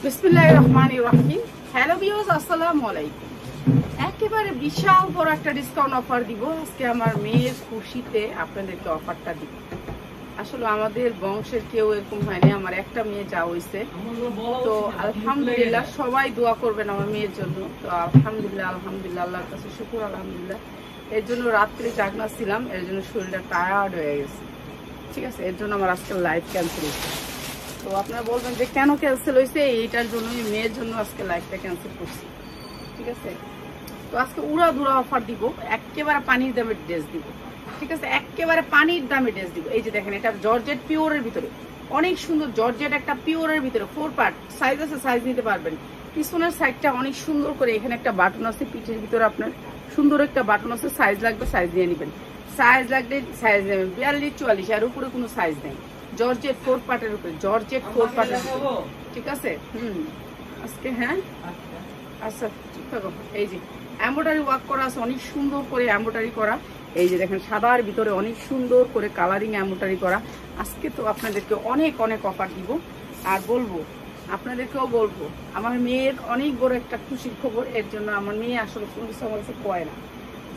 বিসমিল্লাহির রহমানির রহিম। Hello viewers, আসসালামু আলাইকুম। একেবারে বিশাল বড় একটা ডিসকাউন্ট অফার দিব আজকে আমার মেয়ের খুশিতে আপনাদেরকে অফারটা দিব। আসলে আমাদের বংশের কেউ এরকম হয়নি, আমার একটা মেয়ে যা হয়েছে। তো আলহামদুলিল্লাহ, সবাই দোয়া করবেন আমার মেয়ের জন্য। তো আলহামদুলিল্লাহ আল্লাহর কাছে শুকর আলহামদুলিল্লাহ। এর জন্য রাত্রে জাগনা ছিলাম, এর জন্য শরীরটা টায়ার্ড হয়ে গেছে। ঠিক আছে, এর জন্য আমার আজকে লাইভ ক্যান্সেল হয়েছে। তো আপনারা বলবেন যে কেন ক্যান্সেল হয়েছে, এইটার জন্যই, মেয়ের জন্য আজকে লাইভটা ক্যান্সেল করছি। ঠিক আছে, তো আজকে উড়া দুরা অফার দিব, একেবারে পানির দামের ড্রেস দিব। ঠিক আছে, একেবারে পানির দামে ড্রেস দিব। এই যে দেখেন, এটা জর্জেট পিওরের ভিতরে, অনেক সুন্দর জর্জেট একটা পিওরের ভিতরে 4 পার্ট সাইজ আছে, সাইজ নিতে পারবেন। পিছনের সাইডটা অনেক সুন্দর করে, এখানে একটা বাটন আছে, পিঠের ভিতরে আপনার সুন্দর একটা বাটন আছে। সাইজ লাগবে সাইজ দিয়ে নেবেন, সাইজ লাগলে সাইজ নেবেন 42 44, আর উপরে কোনো সাইজ নেই। জর্জেট 4 পার্টের উপরে, জর্জেট 4 পার্টের উপরে। ঠিক আছে, আজকে হ্যাঁ আচ্ছা ঠিক থাকো। এই যে এমব্রয়ডারি ওয়ার্ক করা আছে, অনেক সুন্দর করে এমব্রয়ডারি করা। এই যে দেখেন, সাদার ভিতরে অনেক সুন্দর করে কালারিং এমব্রয়ডারি করা। আজকে তো আপনাদেরকে অনেক অনেক অফার দিব, আর বলবো আপনাদেরকেও বলবো আমার মেয়ের অনেক বড় একটা খুশির খবর। এর জন্য আমার মেয়ে আসলে কোনো কিছু আমার কাছে কয় না,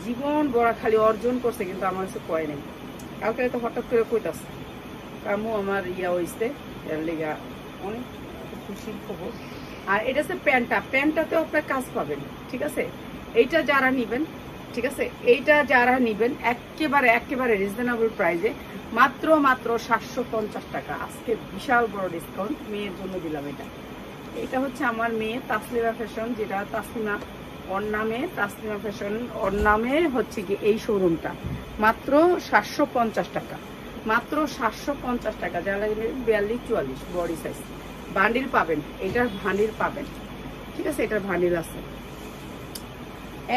জীবন বড় খালি অর্জন করছে, কিন্তু আমার কাছে কয় নাই। কালকে তো হঠাৎ করে কইতাছে কামু আমার ইয়া হয়েছে, এর লেগা অনেক খুশির খবর। আর এটা হচ্ছে প্যান্টটাতেও আপনার কাজ পাবেন। ঠিক আছে, এইটা যারা নিবেন, ঠিক আছে, এইটা যারা নিবেন একেবারে রিজনেবল প্রাইসে, মাত্র 750 টাকা। আজকে বিশাল বড় ডিসকাউন্ট মেয়ের জন্য দিলাম। এটা হচ্ছে আমার মেয়ে তাসলিমা ফ্যাশন, যেটা তাসলিমা ওর নামে, তাসলিমা ফ্যাশন ওর নামে হচ্ছে কি এই শোরুমটা। মাত্র 750 টাকা, মাত্র 750 টাকা। যারা 42 44 বডি সাইজ বান্ডিল পাবেন, এটার ভান্ডিল পাবেন। ঠিক আছে, এটার ভান্ডিল আছে।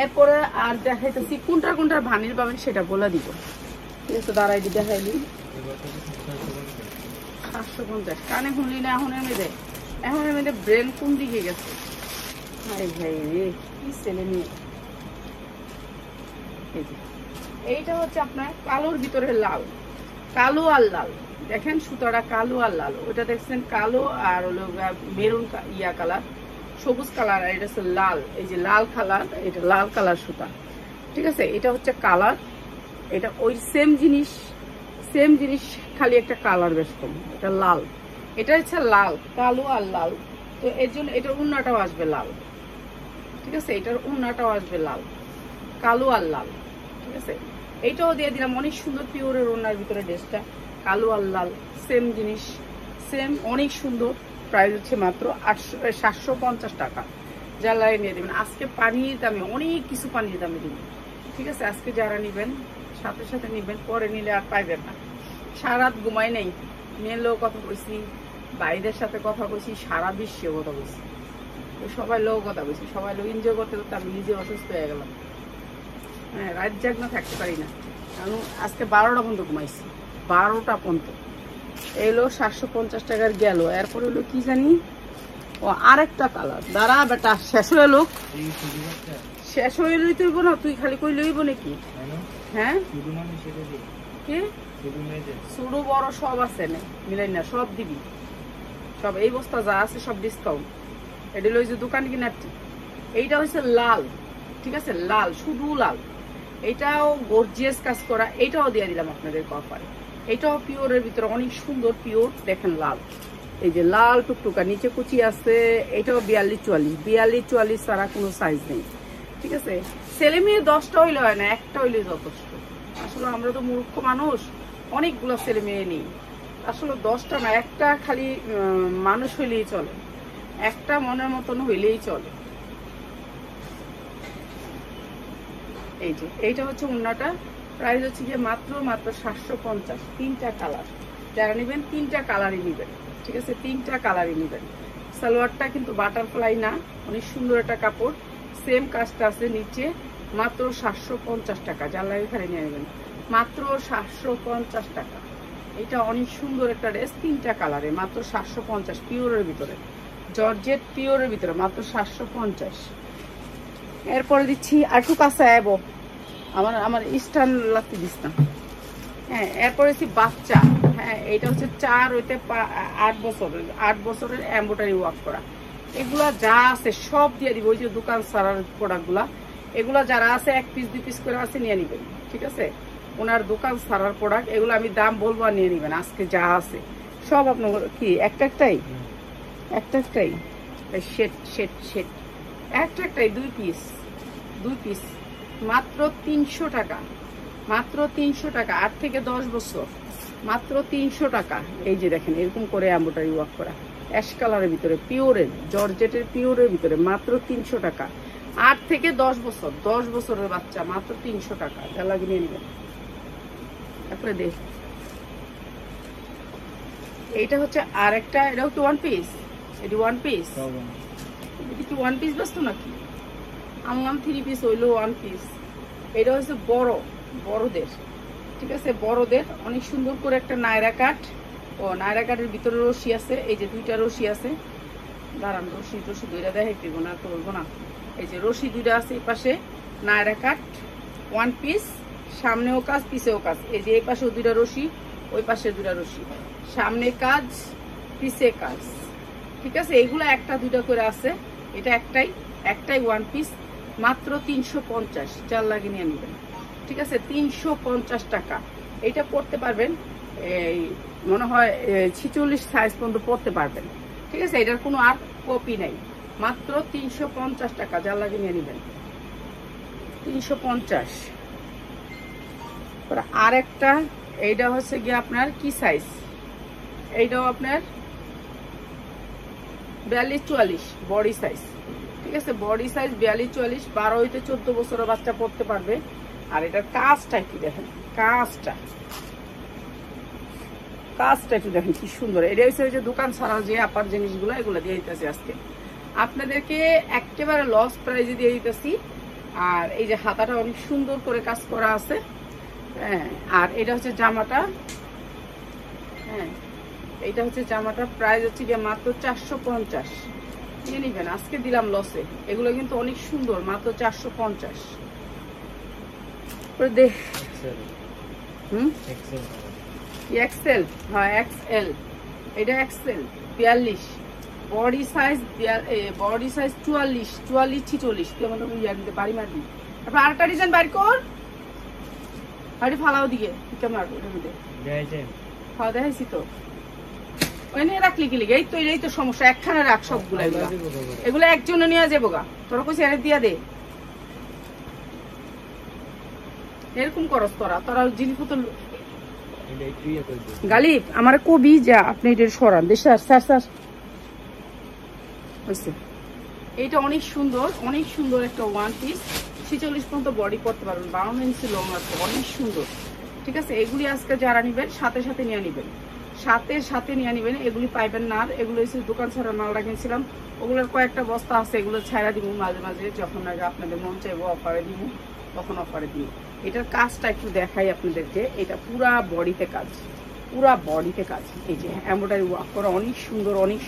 এরপরে আর দেখাইতেছি কোনটার ভান্ডিল পাবেন সেটা বলে দিব। ঠিক আছে, দাঁড়াই দি দেখাইলি 750 কানে শুনলি না। এখন মেয়েদের ব্রেন কোন দিকে গেছে ভাই রে, কি ছেলে নিয়ে। এইটা হচ্ছে আপনার কালোর ভিতরে লাল, কালো আর লাল। দেখেন সুতাটা কালো আর লাল, ওটা দেখছেন কালো আর হলো মেরুন ইয়া কালার, সবুজ কালার, আর এটা হচ্ছে লাল। এই যে লাল কালার, এটা লাল কালার সুতা। ঠিক আছে, এটা হচ্ছে কালার, এটা ওই সেম জিনিস খালি একটা কালার বেশ কম। এটা লাল, এটা হচ্ছে লাল, কালো আর লাল। তো এর জন্য এটার উন্নাটাও আসবে লাল। ঠিক আছে, এটার উন্নাটাও আসবে লাল, কালো আর লাল। ঠিক আছে, এইটাও দিয়ে দিলাম, অনেক সুন্দর পিওরের ওনার ভিতরে ড্রেসটা, কালো আর লাল সেম জিনিস, সেম অনেক সুন্দর। প্রাইস হচ্ছে মাত্র 750 টাকা। জ্বালাই নিয়ে দেবেন আজকে পানির দামে, অনেক কিছু পানির দামে দিবেন। ঠিক আছে, আজকে যারা নিবেন সাথে সাথে নিবেন, পরে নিলে আর পাইবেন না। সারা রাত ঘুমাই নেই, মেয়ের কথা বলছি, বাইরের সাথে কথা বলছি, সারা বিশ্বে কথা বলছি, সবাই লোক কথা বলছি, সবাই লোক এনজয় করতে করতে আমি নিজে অসুস্থ হয়ে গেলাম। হ্যাঁ, রাত জাগনা থাকতে পারি না, কারণ আজকে 12টা পর্যন্ত ঘুমাইছি, 12টা পর্যন্ত। এলো 750 টাকার গেল। এরপর হলো কি জানি, ও আরেকটা কালার। দাঁড়া বেটা, শেষ হয়ে লোক, শেষ হয়ে লইতে হইব না, তুই খালি কই লইব নাকি? হ্যাঁ, কি ছোট বড় সব আছে না, মিলাই না, সব দিবি, সব এই বস্তা যা আছে সব ডিসকাউন্ট। এটা লই যে দোকান কিনার। এইটা হচ্ছে লাল। ঠিক আছে, লাল, শুধু লাল। এটাও গর্জিয়াস কাজ করা, এইটাও দিয়ে দিলাম আপনাদের অফারে। এটাও পিওরের ভিতরে অনেক সুন্দর পিওর। দেখেন লাল, এই যে লাল টুকটুকা, নিচে কুচি আছে। এটাও 42 44 ছাড়া কোনো সাইজ নেই। ঠিক আছে, ছেলে মেয়ে 10টা হইলে হয় না, একটা হইলে যথেষ্ট। আসলে আমরা তো মূর্খ মানুষ, অনেকগুলো ছেলে মেয়ে নেই। আসলে 10টা না, একটা খালি মানুষ হইলেই চলে, একটা মনের মতন হইলেই চলে। এই যে এইটা হচ্ছে উন্নাটা, প্রাইস হচ্ছে গিয়ে মাত্র 750। 3টা কালার, যারা নেবেন 3টা কালারই নেবেন। ঠিক আছে, 3টা কালারই নেবেন। সালোয়ারটা কিন্তু বাটারফ্লাই না, অনেক সুন্দর একটা কাপড়, সেম কাজটা আছে নিচে। মাত্র 750 টাকা। যারা এখানে নিয়ে নেবেন মাত্র 750 টাকা। এটা অনেক সুন্দর একটা ড্রেস, 3টা কালারে, মাত্র 750। পিওরের ভিতরে, জর্জেট পিওরের ভিতরে, মাত্র 750। এরপরে দিচ্ছি আর একটু কাছে আইব, আমার স্টান লাগতে দিস না। হ্যাঁ, এরপরে দিচ্ছি বাচ্চা। হ্যাঁ, হ্যাঁ, এটা হচ্ছে 4 হইতে 8 বছরের এমব্রয়ডারি ওয়ার্ক করা। এগুলা যা আছে সব দিয়ে দিব, ওই যে দোকান সারার প্রোডাক্টগুলা, এগুলা যারা আছে 1 পিস 2 পিস করে আছে নিয়ে নিবেন, ঠিক আছে? ওনার দোকান সারার প্রোডাক্ট এগুলো আমি দাম বলবো আর নিয়ে নিবেন। আজকে যা আছে সব আপনার কি একটাই সেট সেট সেট একটাই 2 পিস মাত্র 300 টাকা, মাত্র 300 টাকা। 8 থেকে 10 বছর মাত্র 300 টাকা। এই যে দেখেন এরকম করে এমব্রয়ডারি ওয়ার্ক করা, অ্যাশ কালারের ভিতরে, পিওরের জর্জেটের পিওরের ভিতরে, মাত্র 300 টাকা। 8 থেকে 10 বছর, 10 বছরের বাচ্চা, মাত্র 300 টাকা। যা লাগে নিয়ে নেবেন। তারপরে দেখ, এইটা হচ্ছে আরেকটা, এটাও কি 1 পিস? এটি 1 পিস, এটি কি 1 পিস ব্যস্ত নাকি? আমার 3 পিস হইলো 1 পিস। এটা হচ্ছে বড়দের, ঠিক আছে? বড়দের অনেক সুন্দর করে একটা নায়রা কাট, ও নায়রা কাটের ভিতরে রশি আছে, এই যে 2টা রশি আছে। দাঁড়ান, রশি 2টা দেখাইতে না তো বলবো না। এই যে রশি 2টা আছে, এই পাশে নায়রা কাট 1 পিস, সামনেও কাজ পিছেও কাজ। এই যে এই পাশেও 2টা রশি, ওই পাশে 2টা রশি, সামনে কাজ পিছে কাজ, ঠিক আছে? এইগুলো 1টা 2টা করে আছে। এটা একটাই 1 পিস, মাত্র 350। যার লাগে নিয়ে নেবেন, ঠিক আছে? 350 টাকা। এটা পড়তে পারবেন, এই মনে হয় 46 সাইজ পর্যন্ত পড়তে পারবেন, ঠিক আছে? এটার কোনো আর কপি নাই, মাত্র 350 টাকা। যার লাগে নিয়ে নেবেন, 350। আরেকটা, এইটা হচ্ছে গিয়ে আপনার কি সাইজ? এইটাও আপনার 42-44 বডি সাইজ, ঠিক আছে? বডি সাইজ 42-44, 12 হইতে 14 বছরের বাচ্চা পড়তে পারবে। আর এটার কাজটা একটু দেখেন, কাজটা একটু দেখেন কি সুন্দর। এটা হচ্ছে যে দোকান ছাড়া যে আপার জিনিসগুলো, এগুলো দিয়ে দিতেছি আজকে আপনাদেরকে একেবারে লস প্রাইজে দিয়ে দিতেছি। আর এই যে হাতাটা অনেক সুন্দর করে কাজ করা আছে, হ্যাঁ। আর এটা হচ্ছে জামাটা, হ্যাঁ, এইটা হচ্ছে জামাটা, প্রাইস হচ্ছে গিয়ে মাত্র 450। নিয়ে নিবেন, আজকে দিলাম লসে। এগুলো কিন্তু অনেক সুন্দর, মাত্র 450। এক্সেল, হ্যাঁ এক্সেল, এটা এক্সেল 42, বডি সাইজ 44, 46 তুই আমাদের ইয়া দিতে পারি মারবি। তারপর আরেকটা ডিজাইন বাইর কর, বাড়ি ফালাও দিকে কেমন খাওয়া দেখাইছি তো, ওই নিয়ে রাখলি কি লিগে? এই তো সমস্যা, একখানে রাখ সবগুলো। এগুলো একজনে নিয়ে যাবো গা, তোরা কইছি আরে দিয়া দে। এরকম করস তোরা জিনিসপত্র গালিব আমার কবি যা, আপনি এটা সরান দেশ। এইটা অনেক সুন্দর একটা 1 পিস, 46 পর্যন্ত বডি করতে পারবেন, 52 ইঞ্চি লং আছে, অনেক সুন্দর, ঠিক আছে? এগুলি আজকে যারা নিবেন সাথে নিয়ে নিবেন, সাথে নিয়ে নিবেন। এগুলি পাইবেন না আর, এগুলো হচ্ছে দোকান ছাড়া মালটা কিনছিলাম, ওগুলোর কয়েকটা বস্তা আছে, এগুলো ছাড়া দিব মাঝে মাঝে, যখন আগে আপনাদের মন চাইবো অফারে দিব, তখন অফারে দিব। এটার কাজটা একটু দেখাই আপনাদেরকে। এটা পুরা বডিতে কাজ, এই যে এমব্রয়ডারি ওয়ার্ক করা, অনেক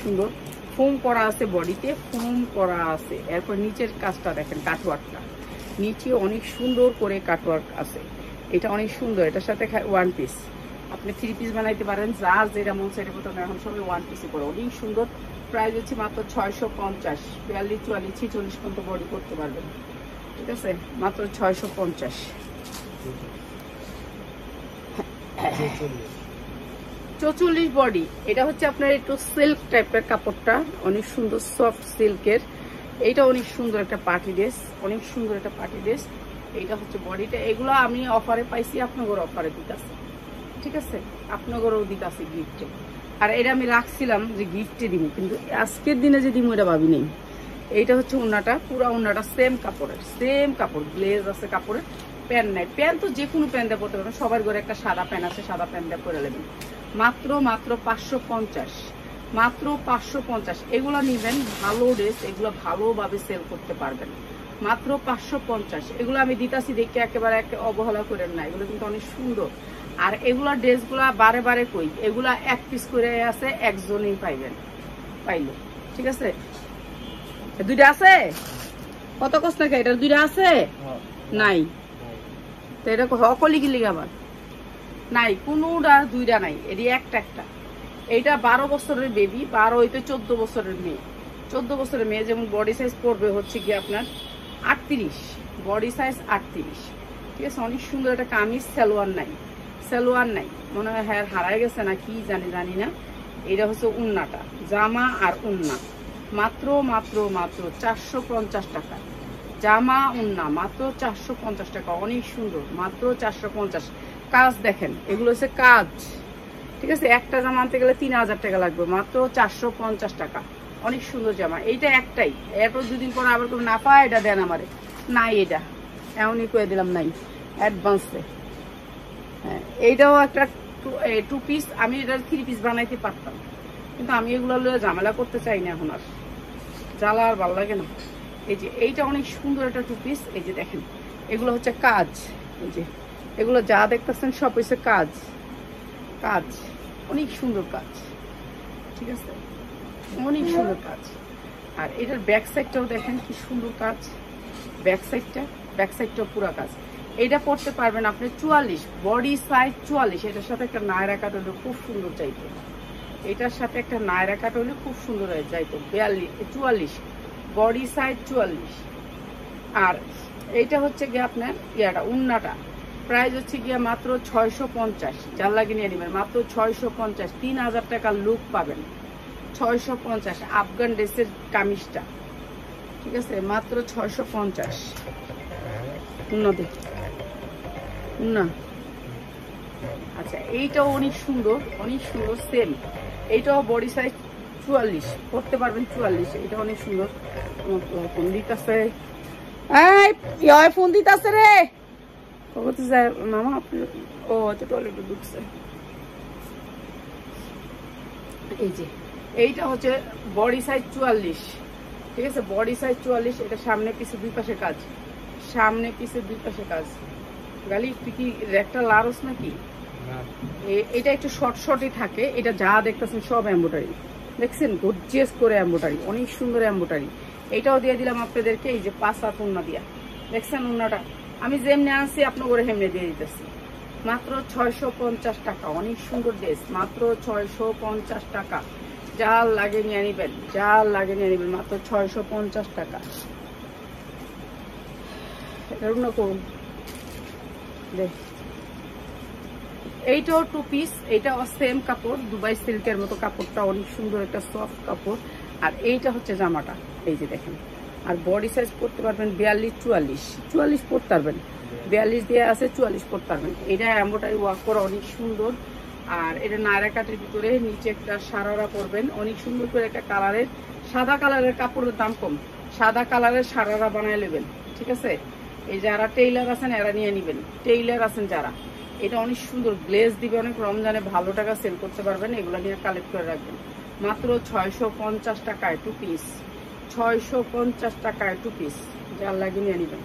সুন্দর ফোম করা আছে, বডিতে ফোম করা আছে। এরপর নিচের কাজটা দেখেন, কাটওয়ার্কটা নিচে অনেক সুন্দর করে কাটওয়ার্ক আছে। এটা অনেক সুন্দর, এটার সাথে 1 পিস, আপনি 3 পিস বানাইতে পারেন, যা যেটা মন চাইতে মতো। এখন সবাই 1 পিসে করে, অনেক সুন্দর। প্রাইস হচ্ছে মাত্র 650, 42-44 46 পর্যন্ত বডি করতে পারবেন, ঠিক আছে? মাত্র 650। 44 বডি। এটা হচ্ছে আপনার একটু সিল্ক টাইপের কাপড়টা, অনেক সুন্দর সফট সিল্কের। এইটা অনেক সুন্দর একটা পার্টি ড্রেস, এইটা হচ্ছে বডিটা। এগুলো আমি অফারে পাইছি, আপনাদের অফারে দিতেছি, ঠিক আছে? আপনাদেরও দিতেছি গিফটে। আর এটা আমি রাখছিলাম যে গিফটে দিব, কিন্তু আজকের দিনে যে দিব এটা ভাবি নেই। এইটা হচ্ছে ওন্নাটা, পুরা ওন্নাটা সেম কাপড়, গ্লেজ আছে কাপড়ের। প্যান্ট নাই, প্যান্ট তো যে কোনো প্যান্ট দিয়ে পরতে পারবেন, সবার ঘরে একটা সাদা প্যান্ট আছে, সাদা প্যান্ট দিয়ে পরে নেবেন। মাত্র 550। এগুলো নিবেন, ভালো ড্রেস, এগুলো ভালোভাবে সেল করতে পারবেন। মাত্র 550। এগুলো আমি দিতাছি দেখে একেবারে অবহেলা করেন না, এগুলো কিন্তু অনেক সুন্দর। আর এগুলা ড্রেসগুলা বারে কই, এগুলা 1 পিস করে আছে, একজনই পাইলো, ঠিক আছে? 2টা আছে, কত কষ্ট না? এটার 2টা আছে নাই, তো এটা হকলি কি লিগে আবার নাই, কোনোটা দুইটা নাই, এটি একটা একটা। এইটা 12 বছরের বেবি, 12 হইতে 14 বছরের মেয়ে। 14 বছরের মেয়ে, যেমন বডি সাইজ পড়বে হচ্ছে কি আপনার 38, বডি সাইজ 38। ঠিক আছে, অনেক সুন্দর একটা কামিজ। সালোয়ার নাই, সালোয়ার নাই, মনে হয় হ্যাঁ হারায় গেছে না কি জানি না। এটা হচ্ছে উন্নাটা, জামা আর উন্না, মাত্র মাত্র মাত্র 450 টাকা। জামা উন্না মাত্র 450 টাকা, অনেক সুন্দর, মাত্র 450। কাজ দেখেন, এগুলো হচ্ছে কাজ। ঠিক আছে, একটা জামা আনতে গেলে 3000 টাকা লাগবে, মাত্র 450 টাকা। অনেক সুন্দর জামা। এইটা একটাই, এরপর দুদিন পর আবার করে না পায় এটা দেন আমারে, নাই এটা এমনই করে দিলাম, নাই অ্যাডভান্সে। হ্যাঁ, এইটাও একটা 2 পিস। আমি এটা 3 পিস বানাইতে পারতাম, কিন্তু আমি এগুলো ঝামেলা করতে চাই না এখন, আর জ্বালা আর ভালো লাগে না। এই যে এইটা অনেক সুন্দর একটা 2 পিস। এই যে দেখেন, এগুলো হচ্ছে কাজ। এই যে এগুলো যা দেখতেছেন সব হচ্ছে কাজ, কাজ, অনেক সুন্দর কাজ। ঠিক আছে, অনেক সুন্দর কাজ। আর এটার ব্যাক সাইডটাও দেখেন কি সুন্দর কাজ, ব্যাক সাইডটাও পুরো কাজ। এটা পড়তে পারবেন আপনি 44, বডি সাইজ 44। এটার সাথে একটা নায়রা কাট হলে খুব সুন্দর যাইতো, এটার সাথে একটা নায়রা কাট হলে খুব সুন্দর হয়ে যাইতো। 44, বডি সাইজ 44। আর এইটা হচ্ছে গিয়ে আপনার ইয়াটা উন্নাটা, প্রাইস হচ্ছে গিয়ে মাত্র 650। যার লাগে নিয়ে নেবেন, মাত্র 650। 3000 টাকার লুক পাবেন, 650। আফগান ড্রেসের কামিজটা, ঠিক আছে, মাত্র 650। না আচ্ছা, এইটাও অনেক সুন্দর, অনেক সুন্দর, সেম। এইটাও বডি সাইজ 44, পড়তে পারবেন 44। এটা অনেক সুন্দর। ফোন দিতেছে, ফোন দিতেছে রে, কত যায় মামা আপনি? ও আচ্ছা, টয়লেটে ঢুকছে। এই যে এইটা হচ্ছে বডি সাইজ 44। ঠিক আছে, বডি সাইজ 44। এটা সামনে পিছে দুই পাশে কাজ, সামনে পিছে দুই পাশে কাজ। গালি তুই কি একটা লারস নাকি? এটা একটু শর্টই থাকে। এটা যা দেখতেছেন সব এমব্রয়ডারি, দেখছেন গর্জিয়াস করে এমব্রয়ডারি, অনেক সুন্দর এমব্রয়ডারি। এইটাও দিয়ে দিলাম আপনাদেরকে, এই যে 5 হাত উন্না দিয়া, দেখছেন উন্নাটা আমি যেমনি আনছি আপনার করে হেমনে দিয়ে দিতেছি, মাত্র 650 টাকা। অনেক সুন্দর ড্রেস, মাত্র 650 টাকা। যা লাগে নিয়ে নিবেন, যা লাগে নিয়ে নিবেন, মাত্র 650 টাকা। এটা উন্না করুন দেখ। এইটাও 2 পিস, এইটাও সেম কাপড়, দুবাই সিল্কের মতো কাপড়টা, অনেক সুন্দর একটা সফট কাপড়। আর এইটা হচ্ছে জামাটা, এই যে দেখেন। আর বডি সাইজ পড়তে পারবেন 42, 44 পড়তে পারবেন, 42 দিয়ে আছে, 44 পড়তে পারবেন। এটা এমব্রয়ডারি ওয়ার্ক করা, অনেক সুন্দর। আর এটা নায়রা কাটের ভিতরে নিচে একটা সারারা পরবেন, অনেক সুন্দর করে একটা কালারের, সাদা কালারের কাপড়ের দাম কম, সাদা কালারের সারারা বানায় নেবেন। ঠিক আছে, এই যারা টেইলার আছেন এরা নিয়ে নিবেন, টেইলার আছেন যারা। এটা অনেক সুন্দর গ্লেজ দিবে, অনেক রমজানে ভালো টাকা সেল করতে পারবেন। এগুলো নিয়ে কালেক্ট করে রাখবেন, মাত্র 650 টাকায় 2 পিস, 650 টাকায় 2 পিস। যার লাগে নিয়ে নিবেন।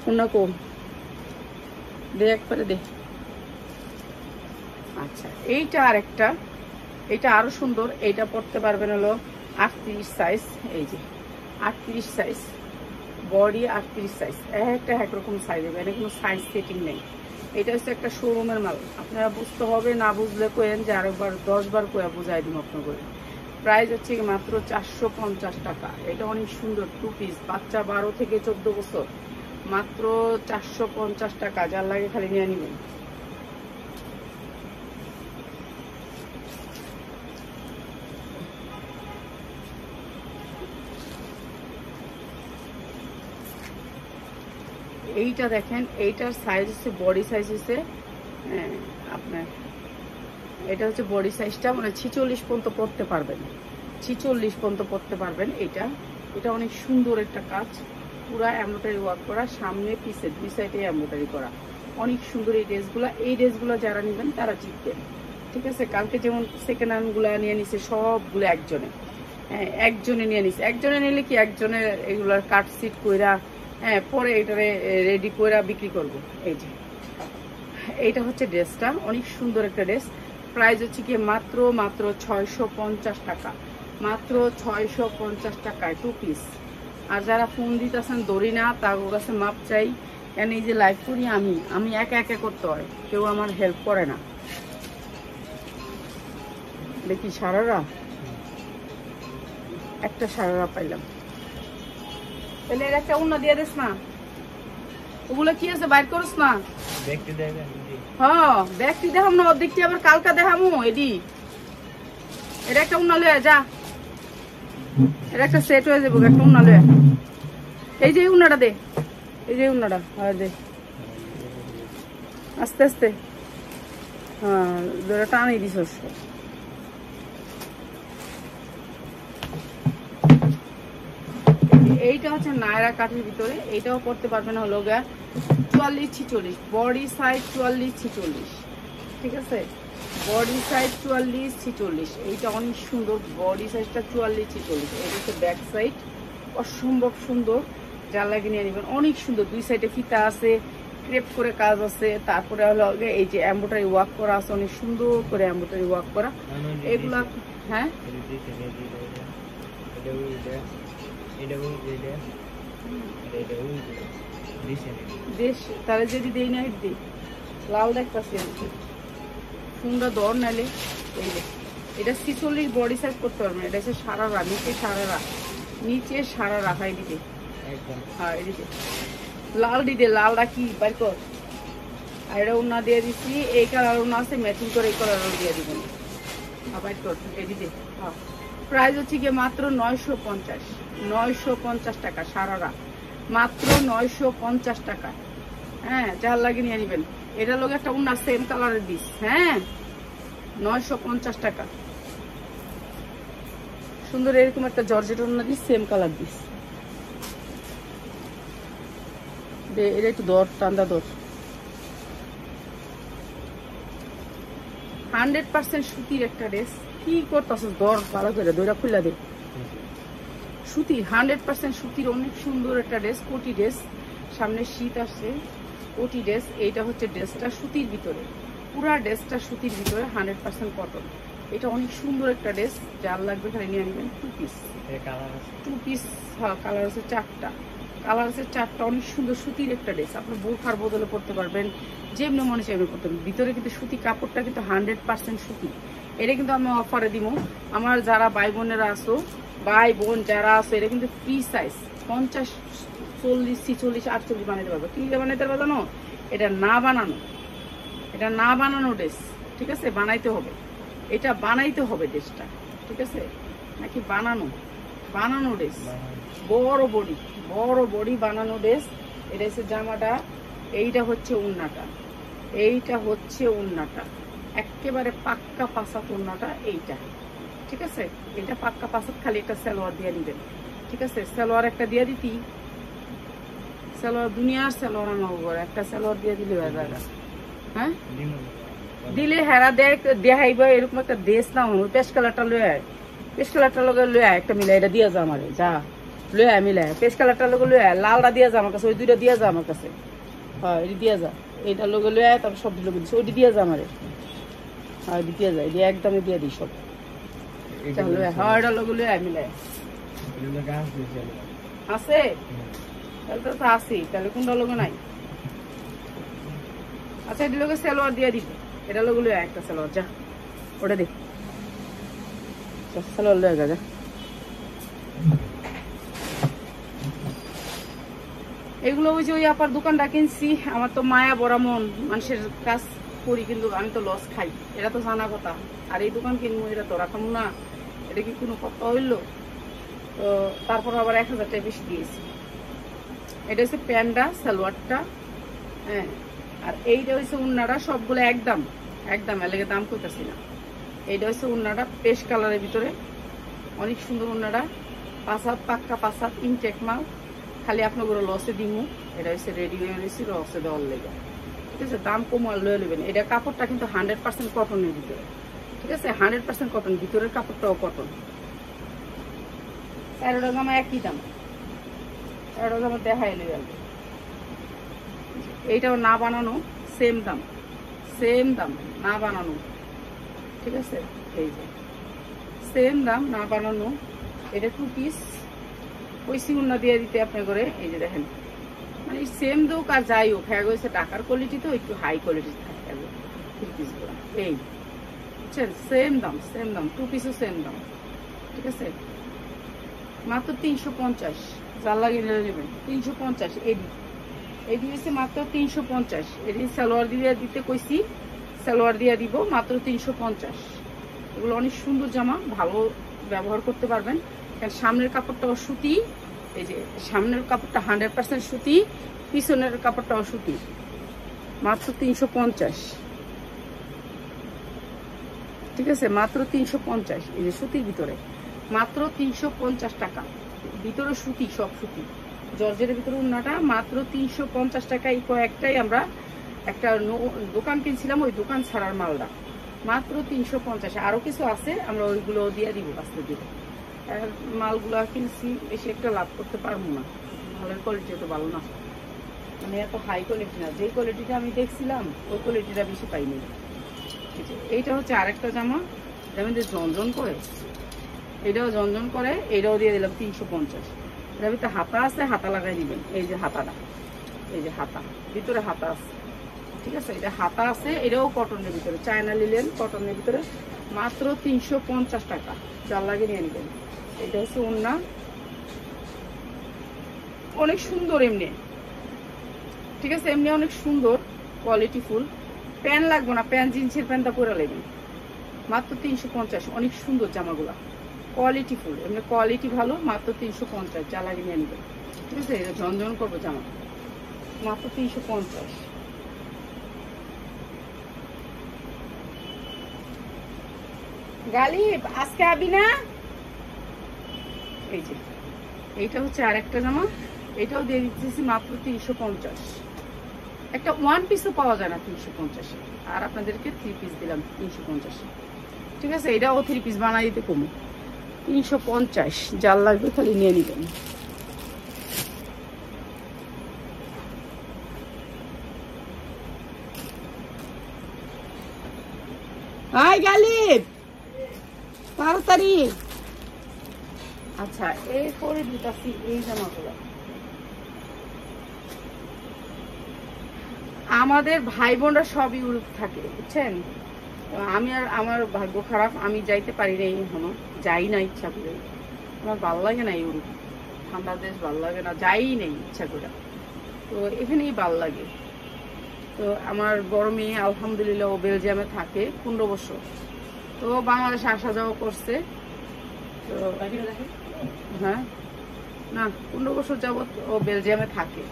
অন্য কম দে, একবারে দে। আচ্ছা, এইটা আরেকটা, এটা আরো সুন্দর। এইটা পড়তে পারবেন হলো 38 সাইজ। এই যে 38 সাইজ, বডি 38 সাইজ। একটা একরকম সাইজ হবে, এটা কোনো সাইজ সেটিং নেই। এটা হচ্ছে একটা শোরুমের মাল, আপনারা বুঝতে হবে, না বুঝলে কোয়েন যে আরেকবার 10 বার কোয়া বুঝাই দিব আপনার। প্রাইস হচ্ছে মাত্র 450 টাকা। এটা অনেক সুন্দর 2 পিস, বাচ্চা 12 থেকে 14 বছর, মাত্র 450 টাকা। যার লাগে খালি নিয়ে নিবেন। এইটা দেখেন, এইটার সাইজ হচ্ছে বডি সাইজ হচ্ছে আপনার, এটা হচ্ছে বডি সাইজটা মানে 46 পর্যন্ত পড়তে পারবেন, 46 পর্যন্ত পড়তে পারবেন। এটা অনেক সুন্দর একটা কাজ, পুরা এমব্রয়ডারি ওয়ার্ক করা, সামনে পিছে দুই সাইডে এমব্রয়ডারি করা, অনেক সুন্দর এই ড্রেসগুলো যারা নেবেন তারা জিতবেন। ঠিক আছে, কালকে যেমন সেকেন্ড হ্যান্ড গুলা নিয়ে নিছে সবগুলো একজনে নিয়ে নিছে। একজনে নিলে কি একজনে এগুলার কাট সিট কইরা পরে এটারে রেডি কইরা বিক্রি করব। এই যে এইটা হচ্ছে ড্রেসটা, অনেক সুন্দর একটা ড্রেস। প্রাইস হচ্ছে কি মাত্র 650 টাকা, মাত্র 650 টাকায় 2 পিস। আর যারা ফোন দিতেছেন দড়ি না, তার কাছে মাপ চাই, কেন এই যে লাইভ করি আমি একা একা করতে হয়, কেউ আমার হেল্প করে না। দেখি সারারা, একটা সারারা পাইলাম। তাহলে এর একটা উন্না দিয়ে দিস না, ওগুলো কি আছে বাইর করস না। হ্যাঁ দেখতে দেখাম না, অর্ধেকটি আবার কালকা দেখামো। এডি এটা একটা উন্না লয়ে যা, এটা একটা সেট হয়ে যাবো। একটা উন্না লয়ে, এই যে উন্নাটা দে, এই যে উন্নাটা দে আস্তে আস্তে। হ্যাঁ ধরে টানি দিস। এইটা হচ্ছে নায়রা কাঠের ভিতরে, এইটাও করতে পারবেন হলো 44-46, বডি সাইজ 44-46, ঠিক আছে। বডি সাইজ 44-46, এইটা অনেক সুন্দর। বডি সাইজটা 44-46, এটা হচ্ছে ব্যাক সাইড, অসম্ভব সুন্দর। যা লাগে নিয়ে নেবেন, অনেক সুন্দর। দুই সাইডে ফিতা আছে, ক্রেপ করে কাজ আছে, তারপরে হলো এই যে এমব্রয়ডারি ওয়ার্ক করা আছে, অনেক সুন্দর করে এমব্রয়ডারি ওয়ার্ক করা এগুলা। হ্যাঁ দেশ তাহলে যদি দেই না দিই, লাল দেখতেছি সুন্দর দর নাইলে। এই যে এটা 46 বডি সাইজ করতে পারবেন। এটা হচ্ছে সারারা, নিচে সারারা, নিচে সারা রাখাই দিতে। হ্যাঁ এদিকে লাল দিতে, লালটা কি বাইর কর। আর এটা উন্না দিয়ে দিচ্ছি, এই কালার উন্না আছে, ম্যাচিং করে এই কালার দিয়ে দিবেন। বাইর কর এদিকে। হ্যাঁ প্রাইস হচ্ছে গিয়ে মাত্র 950 টাকা সারারা, মাত্র 950 টাকা। হ্যাঁ যার লাগে নিয়ে নেবেন। এটা লোক একটা উন্না সেম কালারের দিস। হ্যাঁ 950 টাকা সুন্দর এরকম একটা জর্জেট উন্না দিস, সেম কালার দিস। এটা একটু দর টান্দা দর। 100% সুতির একটা ড্রেস। কি করতেছ দর ভালো করে দইটা খুলে দে। সুতির 100% সুতির অনেক সুন্দর একটা ড্রেস, কোটি ড্রেস। সামনে শীত আসছে, কোটি ড্রেস। এইটা হচ্ছে ড্রেসটা সুতির ভিতরে, পুরা ড্রেসটা সুতির ভিতরে 100% কটন। এটা অনেক সুন্দর একটা ড্রেস, যার লাগবে খালি নিয়ে নেবেন। 2 পিস, 2 পিস। হ্যাঁ কালার আছে 4টা, কালার আছে 4টা। অনেক সুন্দর সুতির একটা ড্রেস, আপনার বোরখার বদলে পড়তে পারবেন, যেমনি মনে চাইবে করতে পারবেন। ভিতরে কিন্তু সুতি, কাপড়টা কিন্তু 100% সুতি। এটা কিন্তু আমি অফারে দিব। আমার যারা ভাই বোনেরা আসো, ভাই বোন যারা আছে, এটা কিন্তু ফ্রি সাইজ 50, 40, 46, 48 বানাইতে পারবো। কি বানাইতে পারবো জানো? এটা না বানানো, এটা না বানানো ড্রেস, ঠিক আছে। বানাইতে হবে, এটা বানাইতে হবে ড্রেসটা, ঠিক আছে। নাকি বানানো, বানানো ড্রেস, বড় বডি, বড় বডি বানানো ড্রেস। এটা হচ্ছে জামাটা, এইটা হচ্ছে উন্নাটা, এইটা হচ্ছে উন্নাটা, একেবারে পাক্কা পাসাত উন্নাটা এইটা, ঠিক আছে। এটা পাক্কা পাসাত, খালি একটা সালোয়ার দিয়ে দিবেন, ঠিক আছে। সালোয়ার একটা দিয়ে দিতি, সালোয়ার দুনিয়ার সালোয়ার আমার একটা সালোয়ার দিয়ে দিলে হয়ে যাবে। হ্যাঁ দিলে হেরা দেখাইব এরকম একটা দেশ না। পেস্ট কালারটা লয়ে আয়, পেস্ট কালারটা লগে লয়ে আয়, একটা মিলাই এটা দিয়ে যা আমারে, যা লয়ে আয় মিলাই। পেস্ট কালারটা লগে লয়ে আয়, লালটা দিয়ে যা আমার কাছে, ওই দুইটা দিয়ে যা আমার কাছে। হ্যাঁ এটি দিয়ে যা, এইটা লগে লয়ে আয়, তারপর সবটি লগে দিচ্ছি, ওইটি দিয়ে যা আমারে। হ্যাঁ এটি দিয়ে যায়, এটি একদমই দিয়ে দিই সব। হ্যাঁ এটা লগে লয়ে আয় মিলাই। আছে তাহলে তো আসি, তাহলে কোনটা লোক নাই। আচ্ছা এটি লোকের সালোয়ার দিয়ে দিব, এটা লোক লয়ে একটা সালোয়ার, যা ওটা দে, সালোয়ার লয়ে যা। এগুলো ওই যে ওই আপার দোকানটা কিনছি, আমার তো মায়া বড় মন, মানুষের কাজ করি কিন্তু আমি তো লস খাই, এটা তো জানা কথা। আর এই দোকান কিনবো, এটা তো রাখাম না, এটা কি কোনো কথা হইলো? তো তারপর আবার 1000 টাকা বেশি দিয়েছি। এটা হচ্ছে প্যান্টটা, সালোয়ারটা, হ্যাঁ। আর এইটা হচ্ছে উন্নাটা, সবগুলো একদম একদম এলাকা দাম করতেছি না। এইটা হচ্ছে উন্নাটা, পেস্ট কালারের ভিতরে, অনেক সুন্দর উন্নাটা, পাঁচাত পাক্কা পাঁচাত, ইনটেক মাল। খালি আপনার লসে দিমু, এটা হচ্ছে রেডি হয়ে রয়েছি লসে দেওয়ার লেগে, ঠিক আছে। দাম কম লয়ে নেবেন। এটা কাপড়টা কিন্তু 100% কটনের ভিতরে, ঠিক আছে। 100% কটন, ভিতরের কাপড়টাও কটন। 13টা জামা একই দাম, 13টা জামা দেখা এলে গেল। এইটাও না বানানো, সেম দাম, সেম দাম, না বানানো, ঠিক আছে। এই যে সেম দাম, না বানানো। এটা 2 পিস, ওই সিউন্না দিয়ে দিতে আপনি করে। এই যে দেখেন মানে সেম দোক আর যাই হোক, হ্যাঁ গেছে টাকার কোয়ালিটি তো একটু হাই কোয়ালিটি থাকে থ্রি পিসগুলো। এই বুঝছেন, সেম দাম 2 পিসও সেম দাম। ঠিক আছে, মাত্র 350, যার লাগে নেবেন 350। এডি হচ্ছে মাত্র 350। এডি সালোয়ার দিয়ে দিতে কইছি, সালোয়ার দিয়ে দিব মাত্র 350। এগুলো অনেক সুন্দর জামা, ভালো ব্যবহার করতে পারবেন। কারণ সামনের কাপড়টাও সুতি, এই যে সামনের কাপড়টা 100% সুতি, পিছনের কাপড়টাও সুতি। মাত্র 350। ঠিক আছে, মাত্র 350। এই যে সুতির ভিতরে মাত্র 350 টাকা। ভিতরে সুতি, সব সুতি, জর্জের ভিতরে উন্নাটা মাত্র 350 টাকা। এই কয়েকটাই আমরা একটা দোকান কিনছিলাম, ওই দোকান ছাড়ার মালটা মাত্র 350। আরো কিছু আছে, আমরা ওইগুলো দিয়ে দিব আস্তে ধীরে। মালগুলো কিনছি, বেশি একটা লাভ করতে পারবো না, মালের কোয়ালিটি তো ভালো না, মানে এত হাই কোয়ালিটি না। যে কোয়ালিটিটা আমি দেখছিলাম ওই কোয়ালিটিটা বেশি পাইনি। এইটা হচ্ছে আরেকটা জামা, যেমন যে ঝনঝন করে, এটাও ঝনঝন করে, এটাও দিয়ে দিলাম 350। এটার ভিতরে হাতা আছে, হাতা লাগাই দিবেন। এই যে হাতাটা, এই যে হাতা, ভিতরে হাতা আছে। ঠিক আছে, এটা হাতা আছে, এটাও কটনের ভিতরে, চায়না লিলেন কটনের ভিতরে, মাত্র 350 টাকা। যার লাগে নিয়ে নেবেন। এটা হচ্ছে ওড়না, অনেক সুন্দর এমনি। ঠিক আছে, এমনি অনেক সুন্দর, কোয়ালিটি ফুল। প্যান্ট লাগবে না, প্যান্ট জিন্সের প্যান্টটা পরে নেবেন মাত্র 350। অনেক সুন্দর জামাগুলা, কোয়ালিটি ফুল, এমনি কোয়ালিটি ভালো, মাত্র 350। যা লাগে নিয়ে নেবেন। ঠিক আছে, এটা ঝনঝন করবো জামা, মাত্র 350। গালিব আজকে আবি না? এই যে এইটা হচ্ছে আরেকটা জামা, এটাও দিয়ে দিতেছি মাত্র 350। একটা 1 পিসও পাওয়া যায় না 350। আর আপনাদেরকে 3 পিস দিলাম 350। ঠিক আছে, এটাও 3 পিস বানাই দিতে কমে 350। যার লাগবে খালি নিয়ে নিবেন। হাই গালিব, তাড়াতাড়ি। আচ্ছা, এরপরে দিতেছি এই জামাগুলো। আমাদের ভাই বোনরা সব ইউরোপ থাকে, বুঝছেন। আমি আর আমার ভাগ্য খারাপ, আমি যাইতে পারি না, এখনো যাই না ইচ্ছা করে। আমার ভালো লাগে না ইউরোপ, ঠান্ডা দেশ ভালো লাগে না, যাই নেই ইচ্ছা করে। তো এখানেই ভালো লাগে। তো আমার বড় মেয়ে আলহামদুলিল্লাহ ও বেলজিয়ামে থাকে 15 বছর। তো বাংলাদেশে আসা যাওয়া করছে। তো হ্যাঁ, না 15 বছর যাবত ও বেলজিয়ামে থাকে।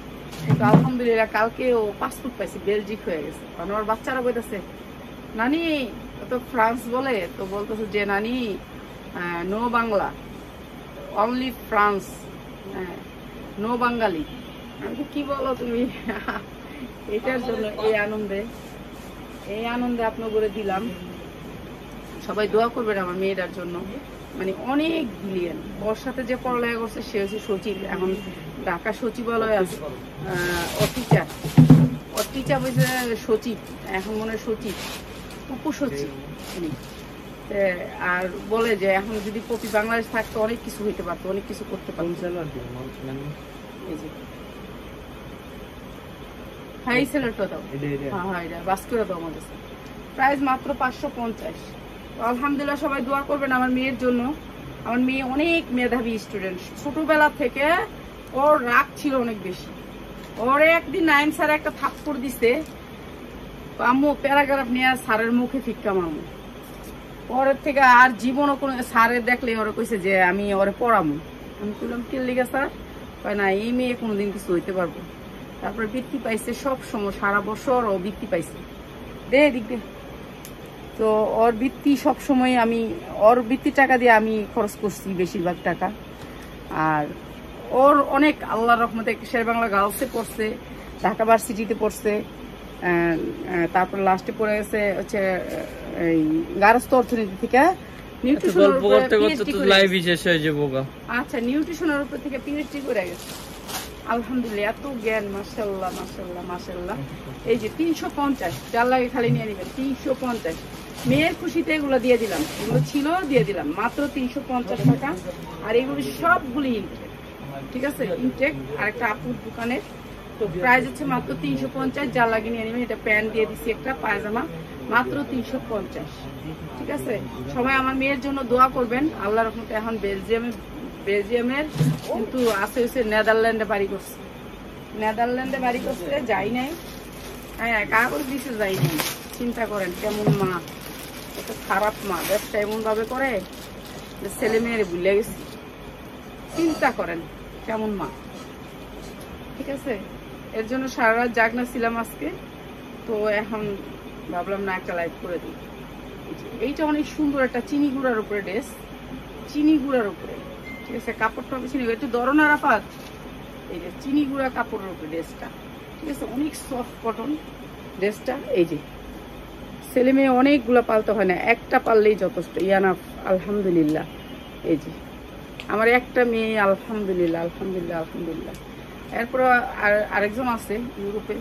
তো আলহামদুলিল্লাহ কালকে ও পাসপোর্ট পাইছে, বেলজিক হয়ে গেছে। কারণ আমার বাচ্চারা বলতেছে নানি, তো ফ্রান্স বলে, তো বলতেছে যে নানি no Bangla, only France, no Bengali. আমি কি বলো তুমি? এটার জন্য এই আনন্দে আপনাদের দিলাম। সবাই দোয়া করবেন আমার মেয়েটার জন্য, মানে অনেক ব্রিলিয়েন্ট। ওর সাথে যে পড়ালেখা করছে সে হচ্ছে সচিব, এখন ঢাকা সচিবালয় আছে। ওর টিচার বলছে সচিব, এখন মনে হয় সচিব, উপসচিব। আর বলে যে এখন যদি প্রতি বাংলাদেশ থাকতো অনেক কিছু হইতে পারতো, অনেক কিছু করতে পারতো। এই যে হ্যাঁ, এই ছেলেটা দাও, হ্যাঁ এটা বাস করে দাও আমার কাছে। প্রাইস মাত্র 550। আলহামদুলিল্লাহ সবাই দোয়া করবেন আমার মেয়ের জন্য। আমার মেয়ে অনেক মেধাবী স্টুডেন্ট, ছোটবেলা থেকে ওর রাগ ছিল অনেক বেশি। ওর একদিন 9 স্যার একটা থাপ্পড় দিছে, আম্মু প্যারাগ্রাফ নিয়ে স্যারের মুখে ফিক্কা মামু। পরের থেকে আর জীবনও কোনো স্যারের দেখলে ওরা কইছে যে আমি ওরে পড়ামু। আমি বললাম কি লিগা স্যার? কয় না, এই মেয়ে কোনোদিন কিছু হইতে পারবো। তারপরে বৃত্তি পাইছে, সব সময় সারা বছর ও বৃত্তি পাইছে। দিক দে। তো ওর বৃত্তি সব সময় আমি, ওর বৃত্তির টাকা দিয়ে আমি খরচ করছি বেশিরভাগ টাকা। আর ওর অনেক আল্লাহর রহমতে শেরেবাংলা গার্লসে পড়ছে, ঢাকা ভার্সিটিতে পড়ছে, তারপর লাস্টে পড়ে গেছে হচ্ছে এই গার্হস্থ অর্থনীতি থেকে আচ্ছা নিউট্রিশনের উপর থেকে পিএইচডি করে গেছে। আলহামদুলিল্লাহ এত জ্ঞান, মাশাআল্লাহ মাশাআল্লাহ মাশাআল্লাহ। এই যে 350, যার লাগে খালি নিয়ে নেবেন 350। মেয়ের খুশিতে এগুলো দিয়ে দিলাম, এগুলো ছিল দিয়ে দিলাম মাত্র 350 টাকা। আর এগুলো সবগুলি ইনটেক, ঠিক আছে ইনটেক। আর একটা আপুর দোকানের তো প্রাইস হচ্ছে মাত্র 350, যা লাগে নিয়ে নেবেন। এটা প্যান্ট দিয়ে দিচ্ছি, একটা পায়জামা মাত্র 350। ঠিক আছে, সবাই আমার মেয়ের জন্য দোয়া করবেন। আল্লাহর রহমতে এখন বেলজিয়ামের কিন্তু আছে হচ্ছে নেদারল্যান্ডে বাড়ি করছে, নেদারল্যান্ডে বাড়ি করছে, যাই নাই। হ্যাঁ, কাগজ দিতে যাই নাই। চিন্তা করেন কেমন মা, এত খারাপ মা, ব্যবসা এমন ভাবে করে যে ছেলে মেয়েরে ভুলে গেছি। চিন্তা করেন কেমন মা। ঠিক আছে, এর জন্য সারা রাত জাগনা ছিলাম আজকে। তো এখন ভাবলাম না একটা লাইভ করে দিই। এইটা অনেক সুন্দর একটা চিনি গুঁড়ার উপরে ড্রেস, চিনি গুঁড়ার উপরে। ঠিক আছে, কাপড়টা বেশি নেবে একটু দরনার আপাত। এই যে চিনি গুঁড়া কাপড়ের উপরে ড্রেসটা, ঠিক আছে, অনেক সফট কটন ড্রেসটা। এই যে ছেলে মেয়ে অনেকগুলো পালতে হয় না, একটা পাললেই যথেষ্ট, ইয়ানাফ। আলহামদুলিল্লাহ। এই যে আমার একটা মেয়ে, আলহামদুলিল্লাহ আলহামদুলিল্লাহ আলহামদুলিল্লাহ। এরপর আরেকজন আছে ইউরোপে,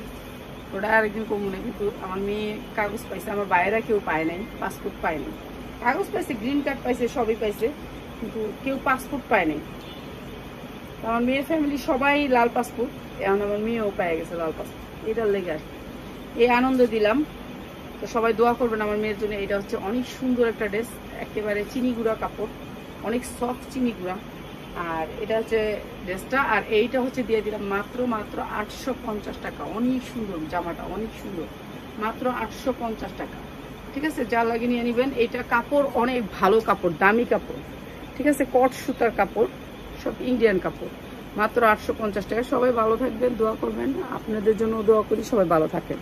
ওটা আরেকজন কমনে, কিন্তু আমার মেয়ে কাগজ পাইছে, আমার বাইরে কেউ পায় নাই, পাসপোর্ট পায় নাই। কাগজ পাইছে, গ্রিন কার্ড পাইছে, সবই পাইছে, কিন্তু কেউ পাসপোর্ট পায় নাই। আমার মেয়ের ফ্যামিলি সবাই লাল পাসপোর্ট, এখন আমার মেয়েও পেয়ে গেছে লাল পাসপোর্ট। এটার লেগে আর এই আনন্দ দিলাম। তো সবাই দোয়া করবেন আমার মেয়ের জন্য। এটা হচ্ছে অনেক সুন্দর একটা ড্রেস, একেবারে চিনি গুঁড়া কাপড়, অনেক সফট চিনি গুঁড়া। আর এটা হচ্ছে ড্রেসটা, আর এইটা হচ্ছে দিয়ে দিলাম মাত্র 850 টাকা। অনেক সুন্দর জামাটা, অনেক সুন্দর, মাত্র 850 টাকা। ঠিক আছে, যা লাগে নিয়ে নেবেন। এটা কাপড় অনেক ভালো কাপড়, দামি কাপড়। ঠিক আছে, কট সুতার কাপড়, সব ইন্ডিয়ান কাপড়, মাত্র 850 টাকা। সবাই ভালো থাকবেন, দোয়া করবেন, আপনাদের জন্য দোয়া করি, সবাই ভালো থাকেন।